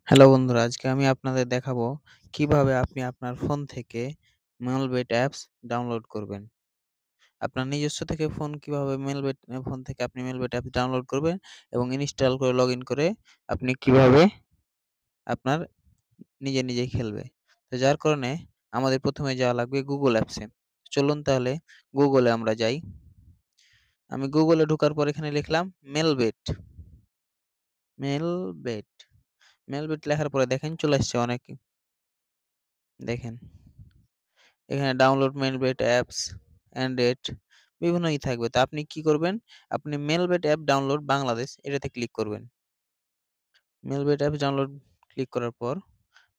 Hello বন্ধুরা, আজকে আমি আপনাদের দেখাবো কিভাবে আপনি আপনার ফোন থেকে মেলবেট অ্যাপস ডাউনলোড করবেন। আপনার নিজস্ব থেকে কিভাবে ফোন থেকে আপনি মেলবেট অ্যাপস ডাউনলোড করবেন এবং ইনস্টল করে লগইন করে আপনি কিভাবে আপনার নিজেই খেলবে। তো যার কারণে আমাদের ১ম এ যাওয়া লাগবে Google অ্যাপসে। চলুন তাহলে Google এ আমরা যাই। আমি Google এ ঢোকার পর এখানে লিখলাম মেলবেট, মেলবেট, মেলবেট লেখার পরে দেখেন চলে আসছে অনেক দেখেন। এখানে ডাউনলোড মেলবেট অ্যাপস, অ্যান্ড্রয়েড বিভিন্নই থাকবে। তো আপনি কি করবেন? আপনি মেলবেট অ্যাপ ডাউনলোড বাংলাদেশ এটাতে ক্লিক করবেন। মেলবেট অ্যাপস ডাউনলোড ক্লিক করার পর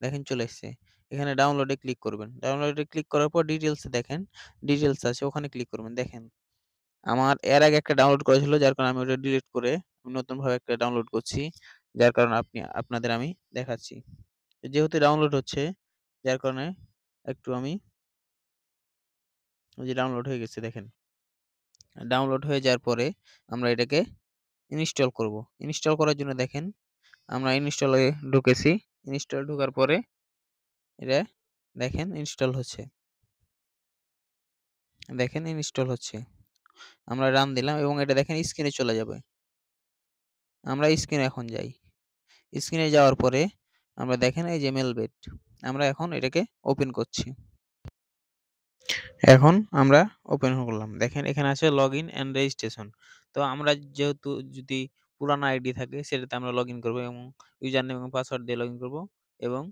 দেখেন চলে এসছে। এখানে ডাউনলোডে ক্লিক করবেন। ডাউনলোডে ক্লিক করার পর ডিটেইলসে দেখেন, ডিটেইলস আছে ওখানে ক্লিক করবেন। দেখেন আমার এর আগে একটা ডাউনলোড করা ছিল যার কারণে আমি ওটা ডিলিট করে আমি নতুনভাবে একটা ডাউনলোড করছি। যার কারণে আপনাদের আমি দেখাচ্ছি। যেহেতু ডাউনলোড হচ্ছে যার কারণে একটু আমি ওই যে ডাউনলোড হয়ে গেছে দেখেন। ডাউনলোড হয়ে যাওয়ার পরে আমরা এটাকে ইনস্টল করব। ইনস্টল করার জন্য দেখেন আমরা ইনস্টলে ঢুকেছি। ইনস্টল ঢোকার পরে এটা দেখেন ইনস্টল হচ্ছে। দেখেন ইনস্টল হচ্ছে। আমরা রান দিলাম এবং এটা দেখেন স্ক্রিনে চলে যাবে। আমরা স্ক্রিনে এখন যাই। স্ক্রিনে যাওয়ার পরে আমরা দেখেন এই যে মেলবেট। আমরা এখন এটাকে ওপেন করছি। এখন আমরা ওপেন করলাম। দেখেন এখানে আছে লগইন অ্যান্ড রেজিস্ট্রেশন। তো আমরা যেহেতু যদি পুরানো আইডি থাকে সেটাতে আমরা লগইন করব এবং ইউজার নেম এবং পাসওয়ার্ড দিয়ে লগইন করব এবং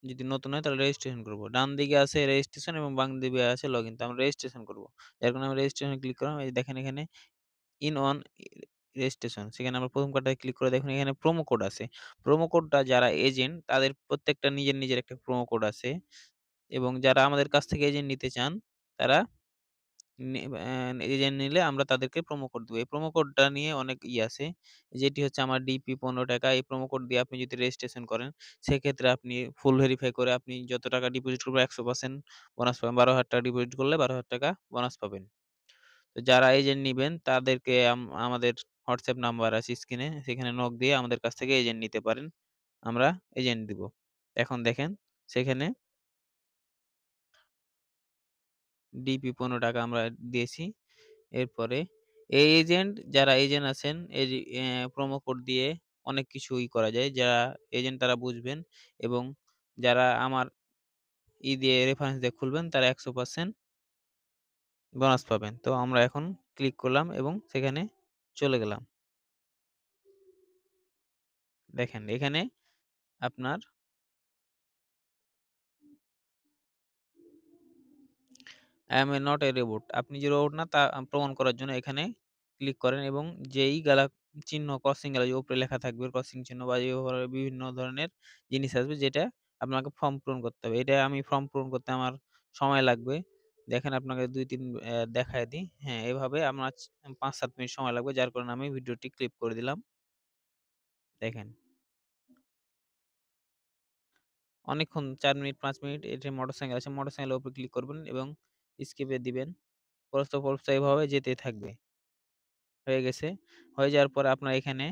যদি নতুন হয় তাহলে রেজিস্ট্রেশন করব। ডান দিকে আছে রেজিস্ট্রেশন এবং বাম দিকে আছে লগইন। তো আমরা রেজিস্ট্রেশন করব। যার কারণে আমি রেজিস্ট্রেশন ক্লিক করলাম। এই যে দেখেন এখানে ইন অন রেজিস্ট্রেশন সেখানে আমরা ১ম কার্ডটায় ক্লিক করে দেখুন এখানে প্রোমো কোড আছে। প্রোমো কোডটা যারা এজেন্ট তাদের প্রত্যেকটা নিজের একটা প্রোমো কোড আছে এবং যারা আমাদের কাছ থেকে এজেন্ট নিতে চান তারা এজেন্ট নিলে আমরা তাদেরকে প্রোমো কোড দিব। এই প্রোমো কোডটা নিয়ে অনেক আছে। যেটি হচ্ছে আমার ডিপি ৳১৫ এই প্রোমো কোড দিয়ে আপনি যদি রেজিস্ট্রেশন করেন, সেক্ষেত্রে আপনি ফুল ভেরিফাই করে আপনি যত টাকা ডিপোজিট করবেন ১০০% বোনাস পাবেন। ৳১২,০০০ ডিপোজিট করলে ৳১২,০০০ বোনাস পাবেন। তো যারা এজেন্ট নিবেন তাদেরকে আমাদের হোয়াটসঅ্যাপ নাম্বার আছে স্ক্রিনে, সেখানে নক দিয়ে আমাদের কাছ থেকে এজেন্ট নিতে পারেন। আমরা এজেন্ট দিব। এখন দেখেন সেখানে ডিপি ৳১৫ আমরা দিয়েছি। এরপরে যারা এজেন্ট আছেন এই যে প্রোমো কোড দিয়ে অনেক কিছুই করা যায়। যারা এজেন্ট তারা বুঝবেন এবং যারা আমার দিয়ে রেফারেন্স দিয়ে খুলবেন তারা ১০০% বোনাস পাবেন। তো আমরা এখন ক্লিক করলাম এবং সেখানে চলে গেলাম। দেখেন এখানে আপনার I am not a robot আপনি যে রোবট না তা প্রমাণ করার জন্য এখানে ক্লিক করেন এবং যেই চিহ্ন ক্রসিং গ্যালা যে উপরে লেখা থাকবে ক্রসিং চিহ্ন বা এভাবে বিভিন্ন ধরনের জিনিস আসবে যেটা আপনাকে ফর্ম পূরণ করতে হবে। এটা আমি ফর্ম পূরণ করতে আমার সময় লাগবে। দেখেন আপনাকে ২-৩ দেখায় দিই। হ্যাঁ, এভাবে আমার ৫-৭ মিনিট সময় লাগবে। যার কারণে আমি ভিডিওটি ক্লিপ করে দিলাম। দেখেন। অনেকক্ষণ ৪ মিনিট ৫ মিনিট এটা মোটরসাইকেল আছে। মোটরসাইকেলের উপর ক্লিক করবেন এবং স্কিপ এ দিবেন। প্রস্থ এভাবে যেতেই থাকবে। হয়ে গেছে। হয়ে যাওয়ার পরে আপনার এখানে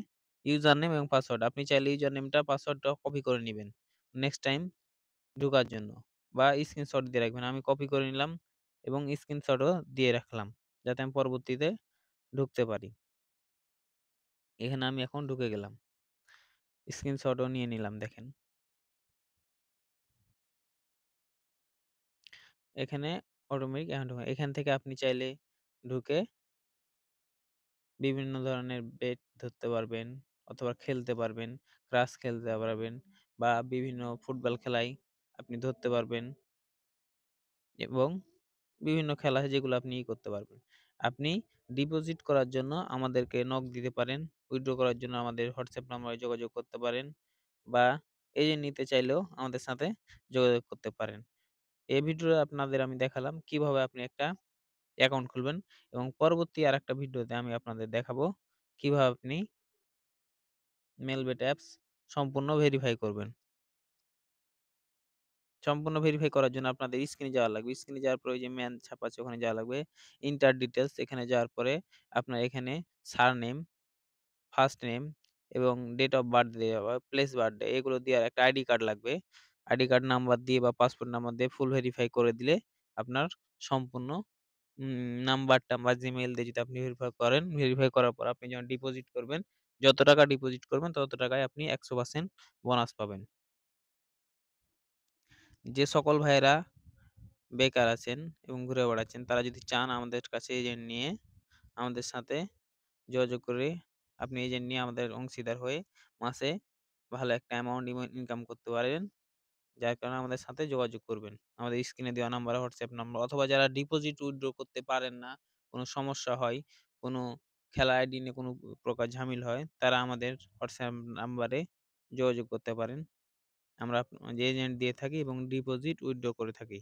ইউজার নেম এবং পাসওয়ার্ড। আপনি চাইলে ইউজার নেমটা পাসওয়ার্ডটা কপি করে নিবেন। নেক্সট টাইম ঢোকার জন্য বা স্ক্রিনশট দিয়ে রাখবেন। আমি কপি করে নিলাম এবং স্ক্রিনশটও দিয়ে রাখলাম। যাতে আমি পরবর্তীতে ঢুকতে পারি। এখানে আমি এখন ঢুকে গেলাম। স্ক্রিনশটও নিয়ে নিলাম দেখেন। এখানে অটোমেটিক এখন ঢোকা। এখান থেকে আপনি চাইলে ঢুকে বিভিন্ন ধরনের বেট ধরতে পারবেন অথবা খেলতে পারবেন, ক্রাশ খেলতে পারবেন বা বিভিন্ন ফুটবল খেলায় আপনি ধরতে পারবেন এবং বিভিন্ন খেলা আছে যেগুলো আপনি করতে পারবেন। আপনি ডিপোজিট করার জন্য আমাদেরকে নক দিতে পারেন, উইথড্র করার জন্য আমাদের হোয়াটসঅ্যাপ নাম্বারে যোগাযোগ করতে পারেন বা এজেন্ট নিতে চাইলেও আমাদের সাথে যোগাযোগ করতে পারেন। এই ভিডিওতে আপনাদের আমি দেখালাম কিভাবে আপনি একটা অ্যাকাউন্ট খুলবেন এবং পরবর্তী আরেকটা ভিডিওতে আমি আপনাদের দেখাবো কিভাবে আপনি মেলবেট অ্যাপস সম্পূর্ণ ভেরিফাই করবেন। সম্পূর্ণ ভেরিফাই করার জন্য আপনাদের স্ক্রিনে যাওয়া লাগবে। স্ক্রিনে যাওয়ার পরে ওই যে ম্যান ছাপা আছে ওখানে যাওয়া লাগবে। ইন্টার ডিটেইলস এখানে যাওয়ার পরে আপনার এখানে সারনেম, ফার্স্ট নেম এবং ডেট অফ বার্থ দিয়ে বা প্লেস বার্থডে এগুলো দিয়ে আর একটা আইডি কার্ড লাগবে। আইডি কার্ড নাম্বার দিয়ে বা পাসপোর্ট নাম্বার দিয়ে ফুল ভেরিফাই করে দিলে আপনার সম্পূর্ণ নাম্বারটা বা জিমেইল দিয়ে যদি আপনি ভেরিফাই করেন, ভেরিফাই করার পর আপনি যখন ডিপোজিট করবেন, যত টাকা ডিপোজিট করবেন তত টাকায় আপনি ১০০% বোনাস পাবেন। যে সকল ভাইয়েরা বেকার আছেন এবং ঘুরে বেড়াচ্ছেন তারা যদি চান আমাদের কাছে এজেন্ট নিয়ে আমাদের সাথে যোগাযোগ করে আপনি এজেন্ট নিয়ে আমাদের অংশীদার হয়ে মাসে ভালো একটা অ্যামাউন্ট ইনকাম করতে পারেন। যার কারণে আমাদের সাথে যোগাযোগ করবেন। আমাদের স্ক্রিনে দেওয়া নাম্বারে হোয়াটসঅ্যাপ নাম্বার অথবা যারা ডিপোজিট উইথড্র করতে পারেন না, কোনো সমস্যা হয়, কোনো খেলা আইডি নিয়ে কোনো প্রকার ঝামেল হয়, তারা আমাদের হোয়াটসঅ্যাপ নাম্বারে যোগাযোগ করতে পারেন। আমরা যে এজেন্ট দিয়ে থাকি এবং ডিপোজিট উইথড্র করে থাকি।